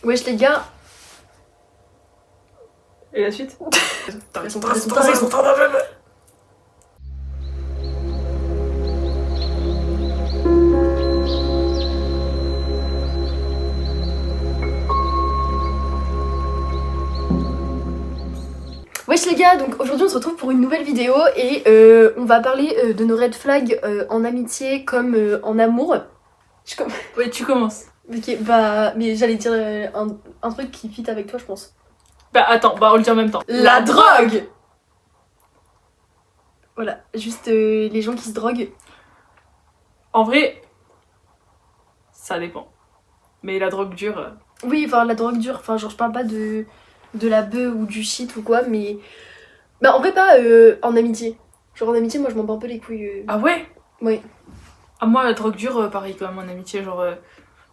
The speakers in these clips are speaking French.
Wesh les gars. Et la suite? Ils sont trop Wesh les gars, donc aujourd'hui on se retrouve pour une nouvelle vidéo et on va parler de nos red flags en amitié comme en amour. Ouais, tu commences. Ok, bah, mais j'allais dire un truc qui fit avec toi, je pense. Bah attends, bah on le dit en même temps. La drogue. Voilà, juste les gens qui se droguent. En vrai, ça dépend. Mais la drogue dure... Oui, enfin la drogue dure, enfin genre je parle pas de la bœuf ou du shit ou quoi, mais... Bah en vrai pas en amitié. Genre en amitié, moi je m'en bats un peu les couilles. Ah ouais? Oui. Ah moi, la drogue dure, pareil quand même en amitié, genre...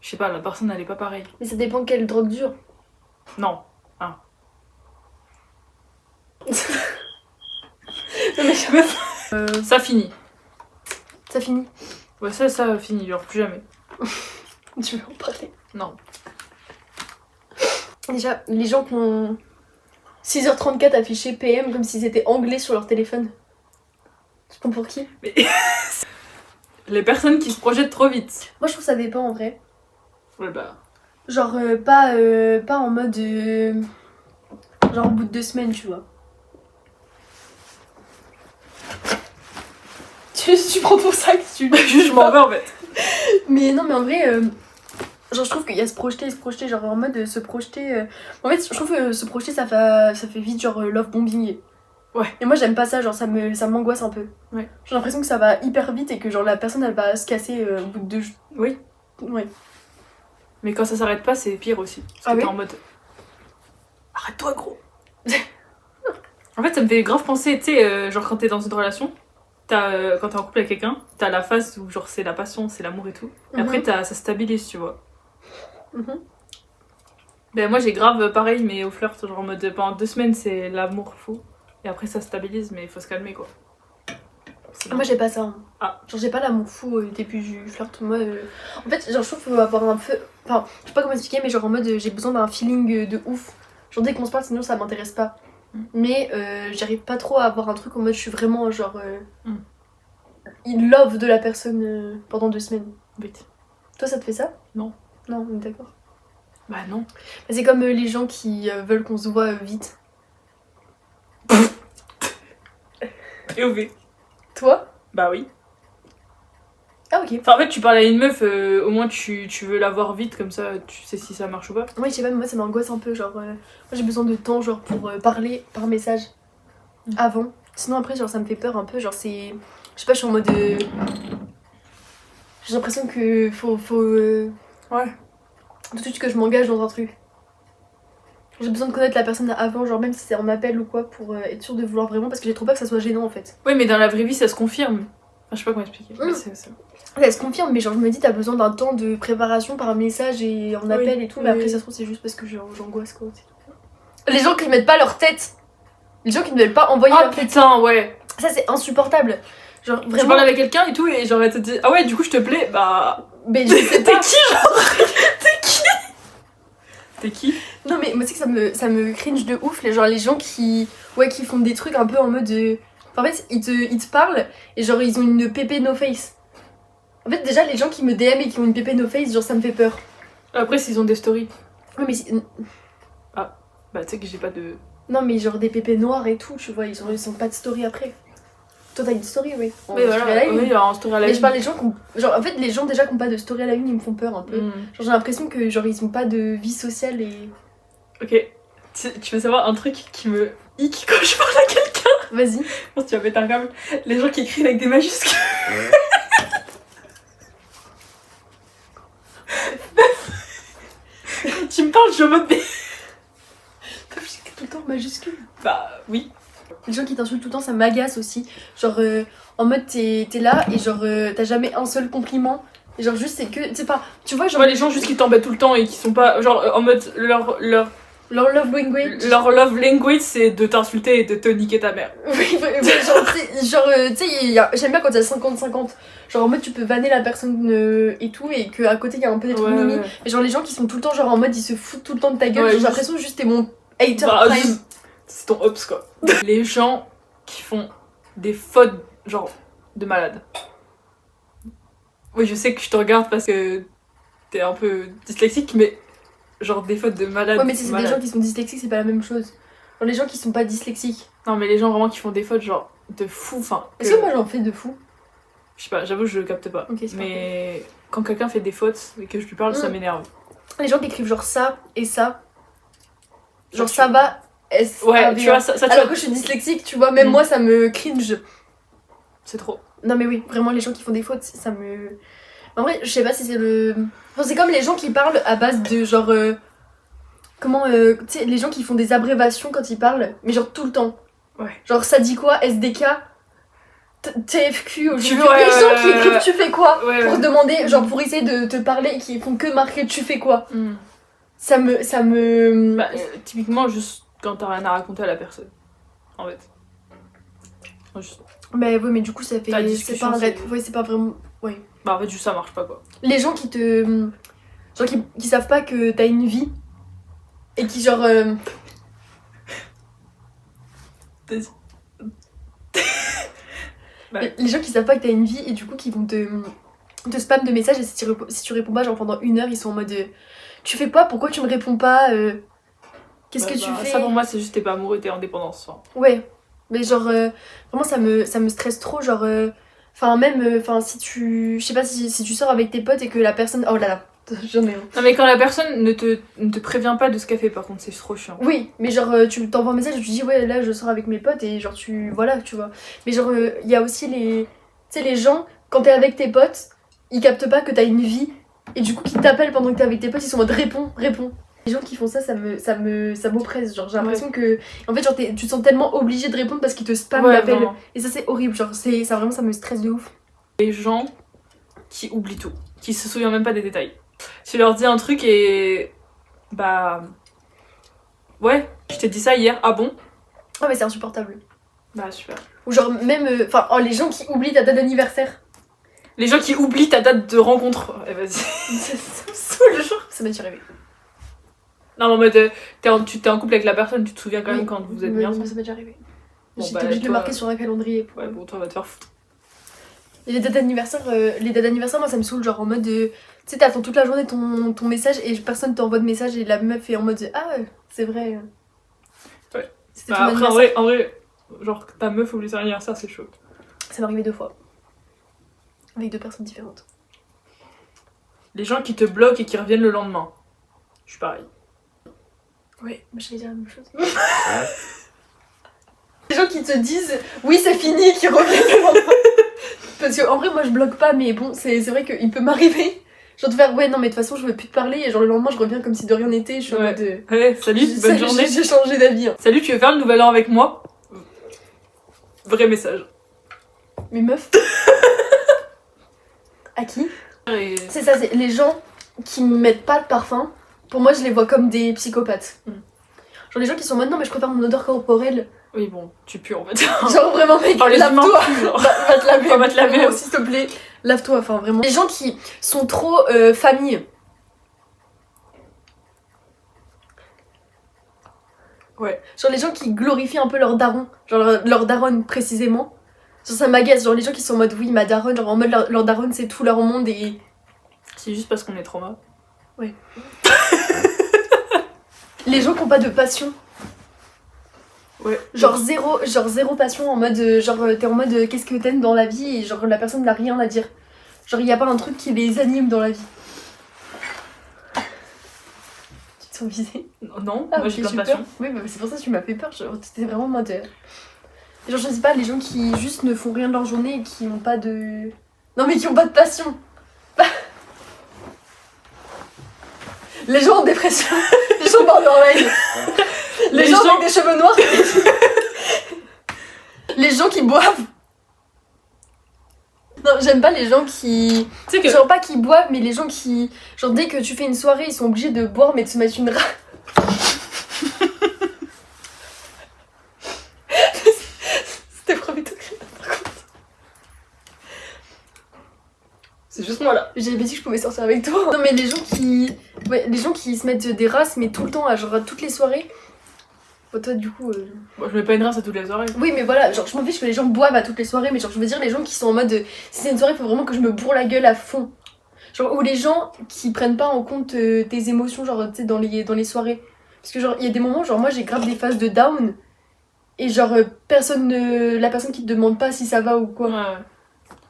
je sais pas, la personne elle est pas pareille. Mais ça dépend quelle drogue dure. Non. Ah. Non mais Ça finit. ça finit. Ouais, ça finit, genre plus jamais. Tu veux en parler? Non. Déjà, les gens qui ont 6h34 affiché PM comme s'ils étaient anglais sur leur téléphone. Tu prends pour qui? Mais... les personnes qui se projettent trop vite. Moi je trouve ça dépend en vrai. Ouais bah... Genre pas en mode... genre au bout de 2 semaines, tu vois. Tu prends ton sac, je m'en vais en fait. Mais non, mais en vrai, genre je trouve qu'il y a se projeter, genre en mode se projeter. En fait, je trouve que se projeter ça fait vite genre love bombing. Ouais. Et moi j'aime pas ça, genre ça m'angoisse un peu. Ouais. J'ai l'impression que ça va hyper vite et que genre la personne elle va se casser au bout de 2 jours. Oui. Ouais. Mais quand ça s'arrête pas, c'est pire aussi. Parce que Ah oui? t'es en mode... arrête-toi gros. En fait, ça me fait grave penser, tu sais, genre quand t'es dans une relation, quand t'es en couple avec quelqu'un, t'as la phase où genre c'est la passion, c'est l'amour et tout. Et après, ça stabilise, tu vois. Ben moi j'ai grave pareil, mais au flirt, genre en mode pendant 2 semaines c'est l'amour fou. Et après ça stabilise, mais il faut se calmer quoi. Moi j'ai pas ça. Hein. Ah. Genre j'ai pas l'amour fou au début du flirt. Moi, en fait, genre je trouve qu'il faut avoir un peu... Enfin, je sais pas comment expliquer, mais genre en mode j'ai besoin d'un feeling de ouf. Genre dès qu'on se parle, sinon ça m'intéresse pas. Mais j'arrive pas trop à avoir un truc en mode je suis vraiment genre in love de la personne pendant 2 semaines. Vite. Toi ça te fait ça? Non. Non, on est d'accord. Bah non. C'est comme les gens qui veulent qu'on se voit vite. POV. Toi? Bah oui. Ah ok. Enfin en fait tu parles à une meuf, au moins tu veux la voir vite, comme ça tu sais si ça marche ou pas. Oui, je sais pas, mais moi ça m'angoisse un peu, genre moi j'ai besoin de temps genre pour parler par message avant. Sinon après genre ça me fait peur un peu, genre c'est... Je sais pas, je suis en mode... J'ai l'impression que faut Ouais. tout de suite que je m'engage dans un truc. J'ai besoin de connaître la personne avant, genre même si c'est en appel ou quoi, pour être sûre de vouloir vraiment, parce que j'ai trop peur que ça soit gênant en fait. Oui mais dans la vraie vie ça se confirme. Enfin, je sais pas comment expliquer. Mais c'est ça. Elle se confirme, mais genre je me dis t'as besoin d'un temps de préparation par message et en appel et tout, mais après ça se trouve c'est juste parce que j'angoisse quoi. Les gens qui mettent pas leur tête, les gens qui ne veulent pas envoyer leur tête, putain ouais. ça c'est insupportable. Genre Tu vraiment... parles avec quelqu'un et tout et genre elle te dit ah ouais du coup je te plais, bah... Mais je sais T'es pas. qui genre? T'es qui? Non mais moi c'est que ça me cringe de ouf, les gens qui font des trucs un peu en mode... Enfin, en fait ils te parlent et genre ils ont une pépé no face. En fait déjà les gens qui me DM et qui ont une pépé no face, genre ça me fait peur. Après s'ils ont des stories. Ouais mais Bah tu sais que j'ai pas de... non mais genre des pépés noirs et tout, tu vois, ils ont pas de story après. Toi t'as une story, oui. Mais voilà, oui, en story à la mais une. je parle des gens qui ont... Genre en fait les gens déjà qui ont pas de story à la une, ils me font peur un peu. Genre j'ai l'impression que genre ils ont pas de vie sociale et... Ok, tu veux savoir un truc qui me hic quand je parle à quelqu'un? Vas-y. Je pense que tu vas péter un câble. Les gens qui écrivent avec des majuscules. Quand tu me parles, je suis en mode... Tout le temps en majuscule. Bah oui. Les gens qui t'insultent tout le temps, ça m'agace aussi. Genre en mode t'es là et genre t'as jamais un seul compliment. Et genre juste c'est que... Tu sais pas, tu vois genre... Ouais, les gens juste qui t'embêtent tout le temps et qui sont pas... Genre en mode leur Leur love language. Leur love language, c'est de t'insulter et de te niquer ta mère. Oui, tu sais, j'aime bien quand il y a 50-50. Genre en mode tu peux vanner la personne et tout, et qu'à côté il y a un peu des trucs mimi. Mais genre les gens qui sont tout le temps genre en mode ils se foutent tout le temps de ta gueule, j'ai l'impression juste t'es mon hater prime. C'est ton ops quoi. Les gens qui font des fautes genre de malade. Oui, je sais que je te regarde parce que t'es un peu dyslexique, mais genre des fautes de malade. Ouais, mais si c'est des gens qui sont dyslexiques, c'est pas la même chose. Genre les gens qui sont pas dyslexiques. Non, mais les gens vraiment qui font des fautes genre de fou, enfin. Est-ce que moi j'en fais de fou? Je sais pas, j'avoue, je le capte pas. Okay, mais quand quelqu'un fait des fautes et que je lui parle, ça m'énerve. Les gens qui écrivent genre ça et ça. Genre ça va. Ouais, tu vois, ça alors que je suis dyslexique, tu vois, même moi ça me cringe. C'est trop. Non, mais oui, vraiment, les gens qui font des fautes, ça me. En vrai, je sais pas si c'est le. Enfin, c'est comme les gens qui parlent à base de genre. Comment. Tu sais, les gens qui font des abréviations quand ils parlent, mais genre tout le temps. Ouais. Genre, ça dit quoi? SDK? TFQ aujourd'hui. Ouais, les gens qui écrivent tu fais quoi? Pour te demander, genre pour essayer de te parler et qui font que marquer tu fais quoi? Ça me. Bah, typiquement, juste quand t'as rien à raconter à la personne. En fait. Juste... Bah oui, mais du coup, ça fait. C'est pas un vrai. Ouais, c'est pas vraiment. Ouais. Bah en fait, juste ça marche pas quoi. Les gens qui te. Genre qui savent pas que t'as une vie. Et qui genre. Les gens qui savent pas que t'as une vie et du coup qui vont te spam de messages, et si tu réponds pas genre pendant 1 heure ils sont en mode tu fais quoi, pourquoi tu me réponds pas, qu'est-ce que tu fais? Ça pour moi c'est juste t'es pas amoureux, t'es en dépendance. Ouais, mais genre vraiment ça me stresse trop, genre enfin même si tu je sais pas si tu sors avec tes potes et que la personne, oh là là j'en ai un. Non mais quand la personne ne te prévient pas de ce qu'elle fait, par contre c'est trop chiant. Oui, mais genre tu t'envoies un message et tu dis ouais là je sors avec mes potes et genre voilà tu vois. Mais genre il y a aussi les, tu sais, les gens quand t'es avec tes potes, ils captent pas que t'as une vie et du coup qui t'appellent pendant que t'es avec tes potes, ils sont en mode réponds. Les gens qui font ça, ça m'oppresse, genre j'ai l'impression que en fait genre tu te sens tellement obligé de répondre parce qu'ils te spamment l'appel et ça c'est horrible, genre ça vraiment ça me stresse de ouf. Les gens qui oublient tout, qui se souviennent même pas des détails. Tu leur dis un truc et bah ouais, je t'ai dit ça hier, ah bon? Oh mais c'est insupportable. Bah super. Ou genre même les gens qui oublient ta date d'anniversaire. Les gens qui oublient ta date de rencontre. Eh vas-y. Ça me saoule, genre. Ça m'est arrivé. Non, mais en mode, tu t'es en couple avec la personne, tu te souviens quand même quand vous êtes bien. Ça m'est déjà arrivé. Bon, j'étais obligée de le marquer sur un calendrier. Ouais, bon, toi, va te faire foutre. Et les dates d'anniversaire, moi ça me saoule, genre en mode tu sais, t'attends toute la journée ton message et personne t'envoie de message et la meuf est en mode ah, c'est vrai. Ouais. C'était bah, après, en vrai, genre ta meuf oublie son anniversaire, c'est chaud. Ça m'est arrivé 2 fois. Avec 2 personnes différentes. Les gens qui te bloquent et qui reviennent le lendemain. Je suis pareil. Ouais, mais j'allais dire la même chose. Les gens qui te disent oui c'est fini, qui reviennent le lendemain. Parce que en vrai moi je bloque pas, mais bon c'est vrai qu'il peut m'arriver. Genre de faire ouais non mais de toute façon je veux plus te parler et genre le lendemain je reviens comme si de rien n'était. Je suis en mode ouais, salut, bonne journée. J'ai changé d'avis. Hein. Salut, tu veux faire le nouvel an avec moi? Vrai message. Mais meuf. À qui? C'est ça, c'est les gens qui mettent pas de parfum. Pour moi je les vois comme des psychopathes. Genre les gens qui sont en mode non mais je préfère mon odeur corporelle. Oui bon, tu pues en fait. Genre vraiment mec, lave-toi. Va te laver. Va te laver s'il te plaît. Lave-toi, enfin vraiment. Les gens qui sont trop famille. Ouais. Genre les gens qui glorifient un peu leur daron. Genre leur daronne précisément. Genre ça m'agace, genre les gens qui sont en mode oui ma daronne, genre en mode leur daronne c'est tout leur monde et... C'est juste parce qu'on est trauma. Ouais. Les gens qui ont pas de passion. Ouais. Genre zéro passion en mode genre t'es en mode qu'est-ce que t'aimes dans la vie et genre la personne n'a rien à dire. Genre y a pas un truc qui les anime dans la vie. Tu te sens visée? Non, moi j'ai plein de passion. Oui bah c'est pour ça que tu m'as fait peur, genre t'étais vraiment en mode... Genre je sais pas, les gens qui juste ne font rien de leur journée et qui ont pas de... Non mais qui ont pas de passion. Les gens en dépression. Les gens borderline. Les gens avec des cheveux noirs. Les gens qui boivent. Non, j'aime pas les gens qui... Tu sais que... Genre pas qui boivent, mais les gens qui... Genre dès que tu fais une soirée, ils sont obligés de boire mais de se mettre une J'avais dit que je pouvais sortir avec toi. Non mais les gens qui... Ouais, les gens qui se mettent des races mais tout le temps, à genre à toutes les soirées. Bon, toi du coup... Bon, je mets pas une race à toutes les soirées. Oui mais voilà, genre je m'en fiche que les gens boivent à toutes les soirées, mais genre je veux dire les gens qui sont en mode... si c'est une soirée, faut vraiment que je me bourre la gueule à fond. Genre, ou les gens qui prennent pas en compte tes émotions, genre tu sais, dans les soirées. Parce que genre, il y a des moments, genre moi j'ai grave des phases de down. Et genre, la personne qui te demande pas si ça va ou quoi. Ouais.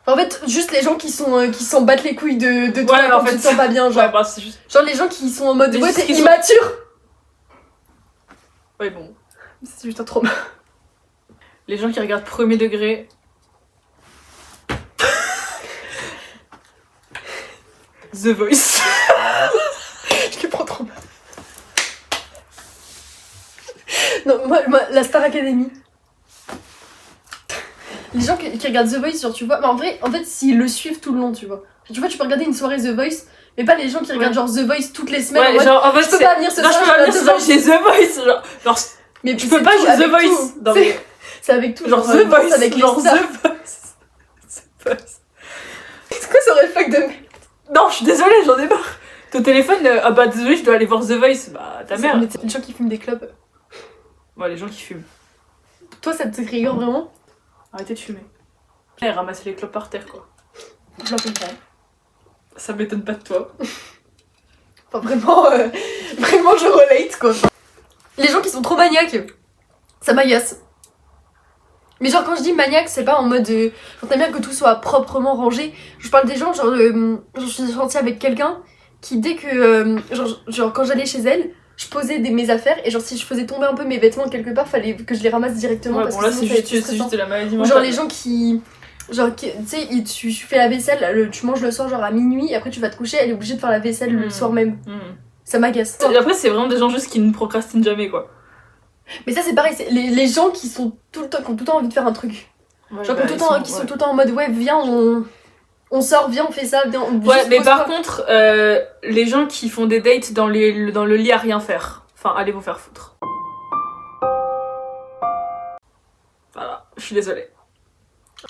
En fait, juste les gens qui s'en battent les couilles de toi Ouais, quand en fait, tu te sens pas bien, genre. Ouais, bah c'est juste. Genre les gens qui sont en mode Les ouais gens t'es qui sont- immature. Ouais, bon. C'est juste un trauma. Les gens qui regardent premier degré. The Voice. Je le prends trop mal. Non, moi, la Star Academy. Les gens qui regardent The Voice, genre tu vois, mais en fait s'ils le suivent tout le long, tu vois. Tu vois, tu peux regarder une soirée The Voice, mais pas les gens qui regardent genre The Voice toutes les semaines. Ouais, en mode, genre en fait, je peux pas venir ce non, soir, je peux pas venir ce soir Voice. chez The Voice. Genre Mais tu peux c'est pas tout, chez The avec Voice. tout. Non, mais... C'est avec tout, Genre The danse Voice. avec les Genre stars. The Voice. The Voice. C'est quoi ce réflexe de merde? Non, je suis désolée, j'en ai marre. Ton téléphone, ah bah désolé, je dois aller voir The Voice. Bah ta mère. Mais les gens qui fument des clopes. Ouais, les gens qui fument. Toi ça te trigger vraiment? Arrêtez de fumer. Et ramasser les clopes par terre, quoi. Je la comprends. Ça m'étonne pas de toi. Enfin vraiment, vraiment je relate quoi. Les gens qui sont trop maniaques, ça m'agace. Mais genre quand je dis maniaque, c'est pas en mode genre t'aimes bien que tout soit proprement rangé. Je parle des gens genre je suis sortie avec quelqu'un qui dès que genre quand j'allais chez elle, je posais mes affaires et genre si je faisais tomber un peu mes vêtements quelque part, fallait que je les ramasse directement Ouais, parce bon que là sinon, c'est ça allait être juste, stressant. de la maladie Ou mentale. genre les gens qui genre tu sais tu fais la vaisselle, tu manges le soir genre à minuit et après tu vas te coucher, elle est obligée de faire la vaisselle le soir même. Ça m'agace. Et après c'est vraiment des gens juste qui ne procrastinent jamais, quoi. Mais ça c'est pareil, c'est les gens qui sont tout le temps, qui ont tout le temps envie de faire un truc. Ouais, Genre bah, qui sont tout le temps en mode ouais viens on sort, viens on fait ça, viens on Ouais, juste mais pose-toi. par contre, les gens qui font des dates dans le lit à rien faire. Enfin, allez vous faire foutre. Voilà, je suis désolée.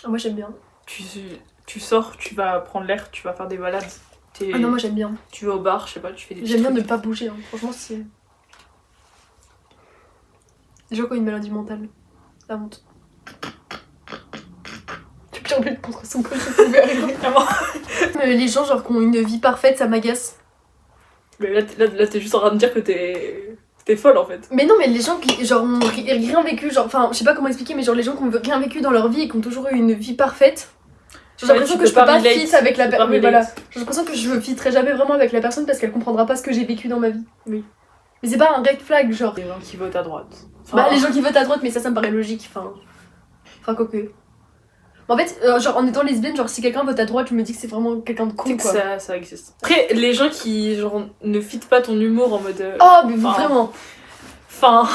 Ah, moi j'aime bien. Tu sors, tu vas prendre l'air, tu vas faire des balades. Ah non moi j'aime bien. Tu vas au bar, je sais pas, tu fais des petits J'aime bien trucs. ne pas bouger, hein. Franchement c'est... Les gens qui ont une maladie mentale. La honte. J'ai envie de contre son col, ça pouvait arriver. Vraiment. Les gens genre qui ont une vie parfaite, ça m'agace. Mais là t'es juste en train de dire que t'es folle en fait. Mais non mais les gens qui genre ont rien vécu, genre enfin je sais pas comment expliquer mais genre les gens qui ont rien vécu dans leur vie et qui ont toujours eu une vie parfaite. J'ai l'impression que je peux pas fit avec la personne. Voilà. J'ai l'impression que je me fitterai jamais vraiment avec la personne parce qu'elle comprendra pas ce que j'ai vécu dans ma vie. Oui. Mais c'est pas un red flag genre. Les gens qui votent à droite. Bah les gens qui votent à droite mais ça me paraît logique, enfin quoique. En fait, genre en étant lesbienne, genre si quelqu'un vote à droite, je me dis que c'est vraiment quelqu'un de con Tu sais quoi. que ça existe. Après, les gens qui genre ne fitent pas ton humour en mode. Oh mais enfin, vraiment. Enfin.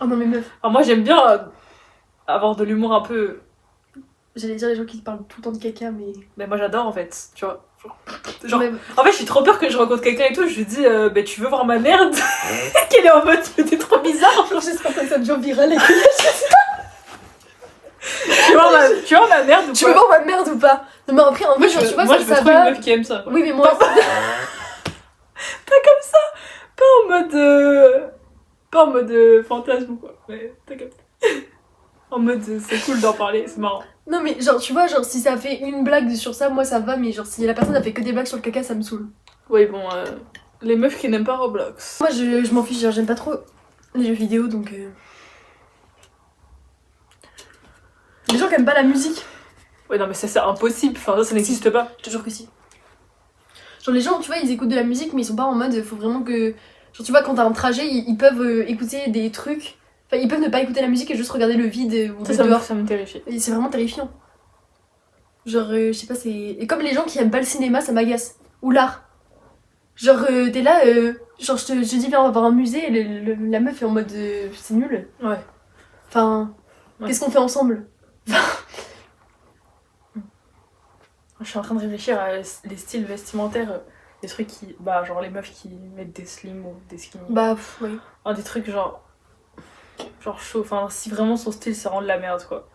Oh non mais meuf. Alors moi j'aime bien avoir de l'humour un peu. J'allais dire les gens qui parlent tout le temps de caca mais. Mais moi j'adore en fait, tu vois. Genre, Mais- en fait j'ai trop peur que je rencontre quelqu'un et tout, je lui dis bah tu veux voir ma merde. Qu'elle est en mode mais t'es trop bizarre. Genre j'espère que ça devient viral et que tu vois ma merde ou tu pas? veux voir ma merde ou pas? Non mais après en Moi vrai genre, tu vois moi ça, je veux ça trop va. une meuf qui aime ça. Quoi. Oui mais moi Pas comme ça, pas en mode fantasme ou quoi, mais t'as capté. En mode c'est cool d'en parler, c'est marrant. Non mais genre tu vois genre si ça fait une blague sur ça moi ça va mais genre si la personne a fait que des blagues sur le caca ça me saoule. Oui bon, les meufs qui n'aiment pas Roblox. Moi je m'en fiche, genre, j'aime pas trop les jeux vidéo donc Les gens qui aiment pas la musique, Ouais non mais ça c'est impossible, enfin ça n'existe pas. je te jure que si. Genre les gens tu vois ils écoutent de la musique mais ils sont pas en mode faut vraiment que... Genre tu vois quand t'as un trajet ils peuvent écouter des trucs, enfin ils peuvent ne pas écouter la musique et juste regarder le vide ou le dehors. Ça me terrifie. Et c'est vraiment terrifiant. Genre, je sais pas, c'est... Et comme les gens qui aiment pas le cinéma, ça m'agace. Ou l'art. Genre, t'es là, genre, je dis, viens, on va voir un musée, et la meuf est en mode, c'est nul. Ouais. Enfin, Ouais. qu'est-ce qu'on fait ensemble? Je suis en train de réfléchir à les styles vestimentaires, des trucs qui... Bah genre les meufs qui mettent des slims ou des skinny. Bah, ouais. Des trucs genre chaud, enfin si vraiment son style ça rend de la merde quoi.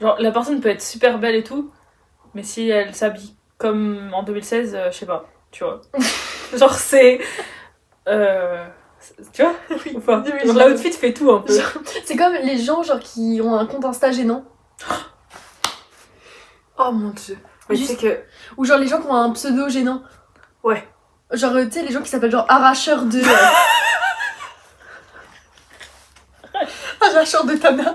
Genre la personne peut être super belle et tout, Mais si elle s'habille comme en 2016, je sais pas, tu vois. Genre, c'est. Tu vois Oui. ou pas? Oui, Genre, l'outfit fait tout un peu. Genre, c'est comme les gens genre qui ont un compte Insta gênant. Oh mon dieu. Mais Juste- tu sais que. Ou genre les gens qui ont un pseudo gênant. Ouais. Genre, tu sais, les gens qui s'appellent genre arracheur de. Arracheur de Tana.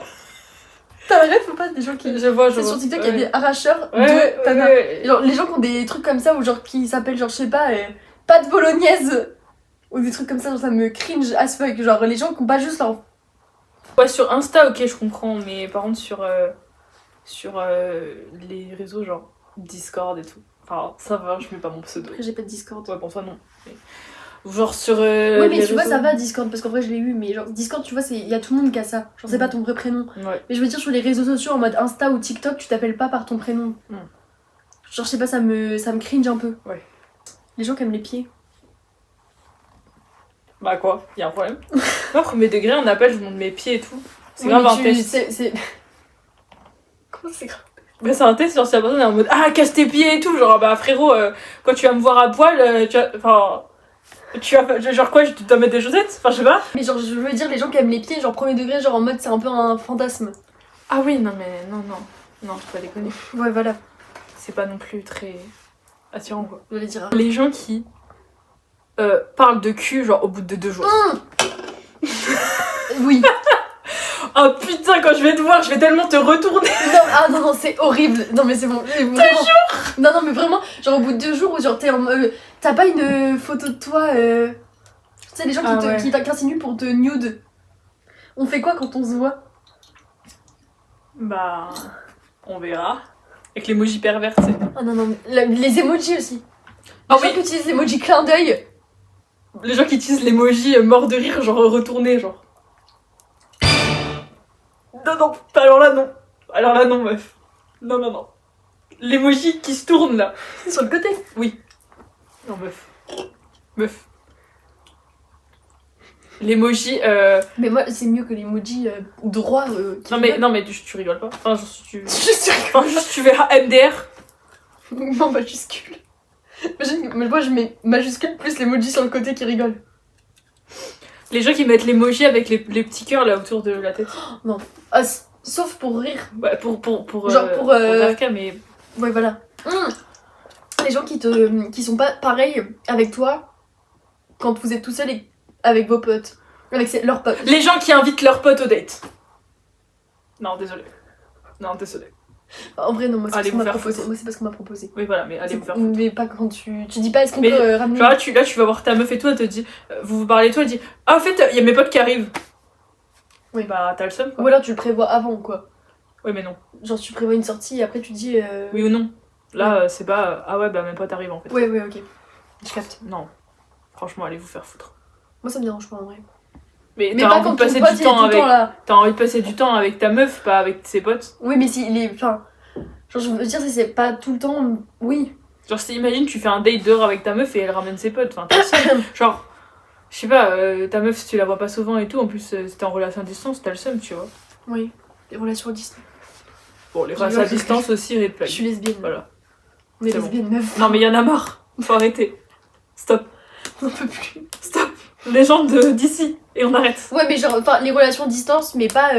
T'as la ref ou pas des gens qui. Je vois, C'est sur TikTok, il y a ouais. des arracheurs Ouais, de Tana. ouais. Genre, les gens qui ont des trucs comme ça, ou genre qui s'appellent, genre, je sais pas, pâte bolognaise. Ou des trucs comme ça, genre, ça me cringe as fuck. Genre, les gens qui ont pas juste leur. Ouais, sur Insta, ok, je comprends, mais par contre, sur les réseaux, genre Discord et tout. Enfin, ça va, je mets pas mon pseudo. Après, j'ai pas de Discord. Ouais, bon, toi non. Mais... Genre sur. Oui, mais les tu vois, réseaux. ça va Discord, parce qu'en vrai, je l'ai eu, mais genre, Discord, tu vois, il y a tout le monde qui a ça. Genre, c'est pas ton vrai prénom. Ouais. Mais je veux dire, sur les réseaux sociaux, en mode Insta ou TikTok, tu t'appelles pas par ton prénom. Genre, je sais pas, ça me cringe un peu. Ouais. Les gens qui aiment les pieds. Bah quoi, y a un problème. Moi, premier degré, on appelle, je monte mes pieds et tout. C'est Oui, grave mais un test. c'est. Comment c'est grave? Mais c'est un test, genre si la personne est en mode ah, casse tes pieds et tout. Genre, bah frérot, quand tu vas me voir à poil, tu vas. Enfin. Tu vas. Genre quoi, je dois mettre des chaussettes? Enfin, je sais pas. Mais genre, je veux dire, les gens qui aiment les pieds, genre premier degré, genre en mode c'est un peu un fantasme. Ah oui, non, mais non, non. Non, je peux pas déconner. Ouais, voilà. C'est pas non plus très attirant quoi. Je voulais dire. Les gens qui parlent de cul, genre au bout de 2 jours. Oui. Oh putain, quand je vais te voir, je vais tellement te retourner. Non, ah non, non, c'est horrible. Non, mais c'est bon. Vraiment. Non, non, mais vraiment, genre au bout de 2 jours où genre t'es en. T'as pas une photo de toi. Tu sais, les gens Ah ouais. qui t'insinuent pour te nude. On fait quoi quand on se voit? Bah, on verra. Avec l'emoji pervers, tu sais. Ah non, non, les emojis aussi. Ah Les gens qui utilisent l'emoji clin d'œil. Les gens qui utilisent l'emoji mort de rire, genre retourné, genre. Non, non, alors là, non. Alors là, non, meuf. Non, non, non. L'emoji qui se tourne, là. Sur le côté. Non, meuf. Meuf. L'emoji, Mais moi, c'est mieux que l'emoji droit. Qui rigole. Non, mais tu rigoles pas. Enfin, juste, Juste enfin, juste, tu verras MDR. non, majuscule. Imagine, mais moi je mets majuscule plus l'emoji sur le côté qui rigole. Les gens qui mettent l'emoji avec les petits cœurs, là, autour de la tête. Ah, sauf pour rire. Ouais, pour Genre pour, Darka, mais... Ouais, voilà. Les gens qui sont pas pareils avec toi quand vous êtes tout seul et avec vos potes. Avec leurs potes. Les gens qui invitent leurs potes au date. Non, désolé. Non, désolé. En vrai, non, moi c'est parce Allez qu'on vous m'a faire proposé. foutre. Moi c'est parce qu'on m'a proposé. Oui, voilà, mais allez vous faire Mais pas quand tu dis pas est-ce qu'on Mais, peut ramener. Genre là, tu vas voir ta meuf et tout, elle te dit, vous vous parlez et tout, elle dit, ah, en fait, il y a mes potes qui arrivent. Oui. Bah, t'as le seum, quoi. Ou alors tu le prévois avant quoi. Oui, mais non. Genre tu prévois une sortie et après tu dis. Oui ou non. Là, c'est pas, ah ouais, bah mes potes arrivent en fait. Ouais, ouais, ok. Je capte. Non. Franchement, allez vous faire foutre. Moi ça me dérange pas en vrai. Mais Mais t'as pas envie quand de ton passer pote du il est temps tout le avec. temps là. T'as envie de passer du temps avec ta meuf, pas avec ses potes. Oui, mais si les. Enfin. Genre, je veux dire, si c'est pas tout le temps. Oui. Genre, si imagine, tu fais un date dehors avec ta meuf et elle ramène ses potes. Enfin, t'as le seum. Genre, je sais pas, ta meuf, si tu la vois pas souvent et tout, en plus, si t'es en relation à distance, t'as le seum, tu vois. Oui. Les relations à distance. Bon, les Je relations à rigole, distance aussi, red Je flag. suis lesbienne. Voilà. On est c'est bon. lesbienne, meuf. Non, mais y en a marre. Faut arrêter. Stop. On n'en peut plus. Stop. Légende d'ici. Et on arrête. Ouais, mais genre, enfin, les relations à distance, mais pas.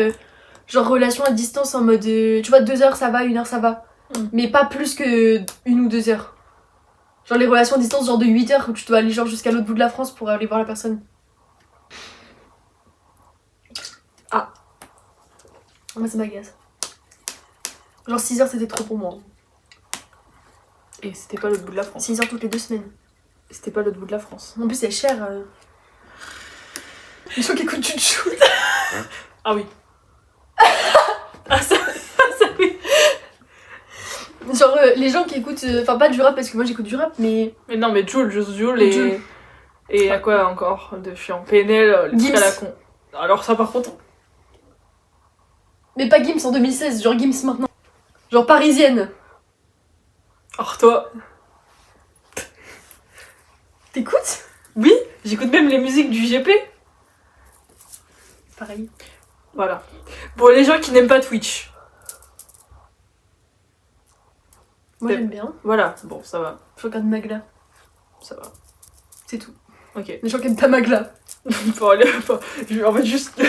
Genre, relations à distance en mode. Tu vois, 2 heures ça va, 1 heure ça va. Mais pas plus que 1 ou 2 heures. Genre, les relations à distance, genre de 8 heures où tu dois aller genre jusqu'à l'autre bout de la France pour aller voir la personne. Ah. Moi, ça m'agace. Genre, 6 heures c'était trop pour moi. Et c'était pas l'autre bout de la France. 6 heures toutes les 2 semaines. C'était pas l'autre bout de la France. En plus, c'est cher. Les gens qui écoutent du chou. Ah oui. Ah ça oui. Genre, les gens qui écoutent. Enfin, pas du rap parce que moi j'écoute du rap, mais. Mais non, mais Jul, juste Jul et. Jul. Et à quoi encore de chiant? PNL, le truc Gims. à la con. Alors ça, par contre. Mais pas Gims en 2016, genre Gims maintenant. Genre parisienne. Alors toi. T'écoutes? Oui, j'écoute même les musiques du GP. Pareil. Voilà. Bon, les gens qui n'aiment pas Twitch. Moi j'aime bien. Voilà, bon, ça va. Je regarde Magla. Ça va. C'est tout. Ok. Les gens qui aiment pas Magla. Faut aller, en fait, juste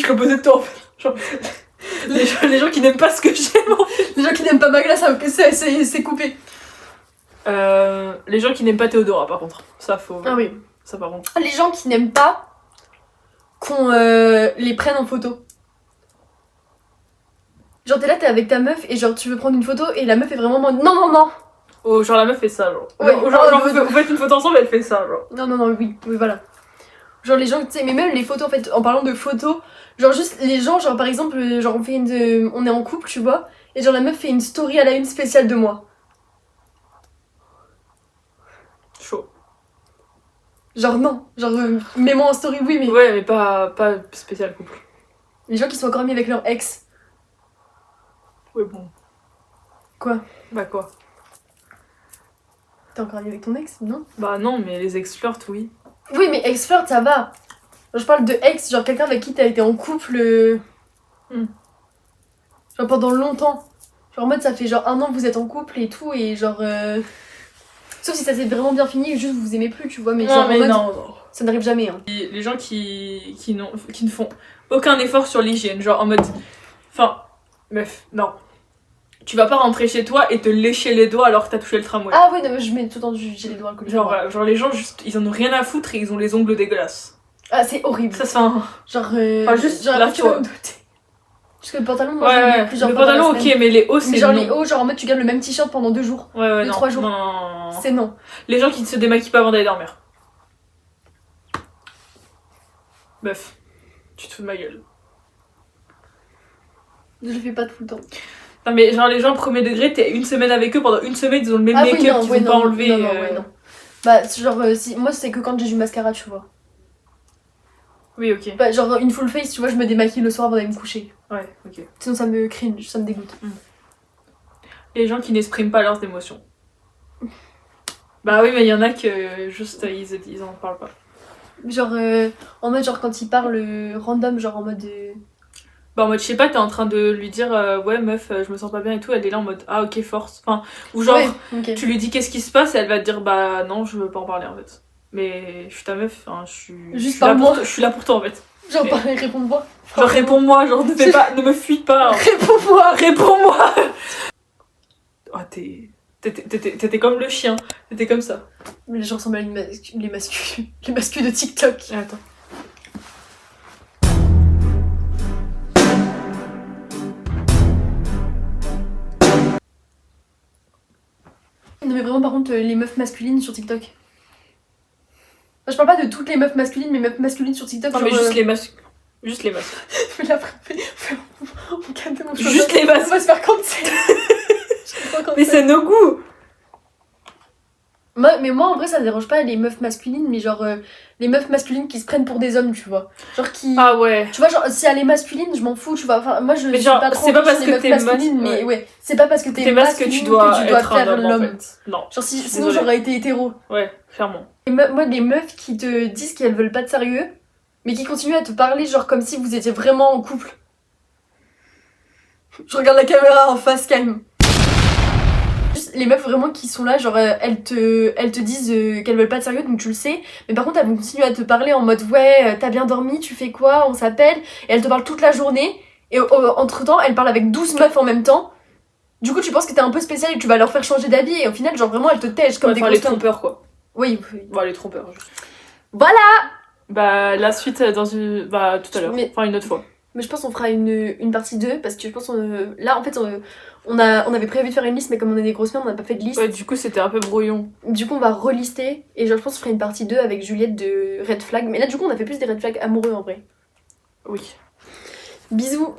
l'opposé de toi, en fait. Genre, les gens qui n'aiment pas ce que j'aime, en fait. Les gens qui n'aiment pas Magla, c'est coupé. Les gens qui n'aiment pas Théodora, par contre. Ça, faut... Ah oui. Ça, par contre. Les gens qui n'aiment pas qu'on les prenne en photo. Genre t'es là, t'es avec ta meuf et genre tu veux prendre une photo et la meuf est vraiment en mode non, non, non. Oh, genre la meuf fait ça, genre. Ouais, Vous faites une photo ensemble, elle fait ça, genre. Non, non, non, oui, voilà. Genre les gens, tu sais, mais même les photos en fait, en parlant de photos, genre juste les gens, genre par exemple, genre on est en couple, tu vois, et genre la meuf fait une story à la une spéciale de moi. Chaud. Genre non, genre mets-moi en story, oui, mais. Ouais, mais pas spécial couple. Les gens qui sont encore mis avec leur ex. Ouais, bon. Quoi? Bah quoi? T'es encore ami avec ton ex, non? Bah non, mais les ex-flirts, oui. Oui, mais ex-flirt, ça va. Genre, je parle de ex, genre quelqu'un avec qui t'as été en couple. Genre pendant longtemps. Genre en mode ça fait genre 1 an que vous êtes en couple et tout, et genre. Sauf si ça s'est vraiment bien fini et juste vous aimez plus, tu vois, mais genre en mode. Non. Ça n'arrive jamais, hein. Les gens qui ne font aucun effort sur l'hygiène, genre en mode. Enfin, meuf, non. Tu vas pas rentrer chez toi et te lécher les doigts alors que t'as touché le tramway. Ah ouais, non, mais je mets tout le temps j'ai les doigts alcooliques. Genre les gens, juste, ils en ont rien à foutre et ils ont les ongles dégueulasses. Ah, c'est horrible. Ça se fait un... Genre. Enfin, juste genre, là, après, tu vois. vas me noter. Parce que le pantalon, moi, je le Ouais, mets plusieurs le fois dans la pantalon, ok, semaine. mais les hauts, c'est Mais genre non. les hauts, genre en mode tu gardes le même t-shirt pendant 2 jours. Ouais, 2, non. 3 jours. Non. C'est non. Les gens qui ne se démaquillent pas avant d'aller dormir. Meuf, tu te fous de ma gueule. Je le fais pas tout le temps. Non mais genre les gens premier degré, t'es 1 semaine avec eux, pendant 1 semaine ils ont le même Ah oui, make-up non, qu'ils ouais, vont pas non, enlever. non, ouais, non. Bah, genre, si, moi c'est que quand j'ai du mascara, tu vois. Oui, ok. Bah, genre une full face, tu vois, je me démaquille le soir avant d'aller me coucher. Ouais, ok. Sinon ça me cringe, ça me dégoûte. Les gens qui n'expriment pas leurs émotions. Bah oui, mais il y en a que juste ils en parlent pas. Genre, en mode, genre quand il parle random, genre en mode. Bah en mode, je sais pas, t'es en train de lui dire ouais meuf, je me sens pas bien et tout, elle est là en mode ah ok, force. Enfin, ou genre, Ouais, ok. tu lui dis qu'est-ce qui se passe et elle va te dire bah non, je veux pas en parler en fait. Mais je suis ta meuf, hein, je suis Juste là parle-moi. je suis là pour toi en fait. Genre, Mais- pareil, réponds-moi. Genre réponds-moi, genre ne fais pas, ne me fuis pas. Hein. Réponds-moi. Réponds-moi. Oh, t'étais comme le chien, t'étais comme ça. Mais les gens ressemblent à les mascus de TikTok. Attends. Non mais vraiment par contre les meufs masculines sur TikTok. Enfin, je parle pas de toutes les meufs masculines, mais meufs masculines sur TikTok. Non genre, mais juste les masques. Juste les masques. Mais là, on calme mon Juste les masques. On va se faire cancel. Mais c'est nos goûts. Mais moi en vrai ça me dérange pas les meufs masculines, mais genre les meufs masculines qui se prennent pour des hommes, tu vois. Genre qui. Ah ouais. Tu vois, genre si elle est masculine, je m'en fous, tu vois. Enfin, moi je Mais suis genre, pas trop c'est pas sur parce les que meufs t'es masculines, masque, mais ouais. C'est pas parce que T'es masque que tu dois être un faire homme en l'homme. fait. Non. Genre sinon Désolée. j'aurais été hétéro. Ouais, clairement. Moi, les meufs qui te disent qu'elles veulent pas de sérieux, mais qui continuent à te parler, genre comme si vous étiez vraiment en couple. Je regarde la caméra en face, calme. Juste les meufs vraiment qui sont là, genre elles te disent qu'elles veulent pas de sérieux, donc tu le sais, mais par contre elles vont continuer à te parler en mode ouais, t'as bien dormi, tu fais quoi, on s'appelle, et elles te parlent toute la journée, et entre temps elles parlent avec 12 meufs en même temps. Du coup tu penses que t'es un peu spécial et que tu vas leur faire changer d'avis, et au final genre vraiment elles te tègent comme Ouais, des enfin, les grosses connes. trompeurs quoi. Oui. Bon, les trompeurs. Juste. Voilà. Bah, la suite dans une. Bah, tout à l'heure. Mais- Enfin, une autre fois. Mais je pense qu'on fera une partie 2 parce que je pense là en fait on avait prévu de faire une liste, mais comme on est des grosses mères on n'a pas fait de liste. Ouais, du coup, c'était un peu brouillon. Du coup on va relister et genre je pense qu'on fera une partie 2 avec Juliette de Red Flag. Mais là du coup on a fait plus des Red Flags amoureux en vrai. Oui. Bisous.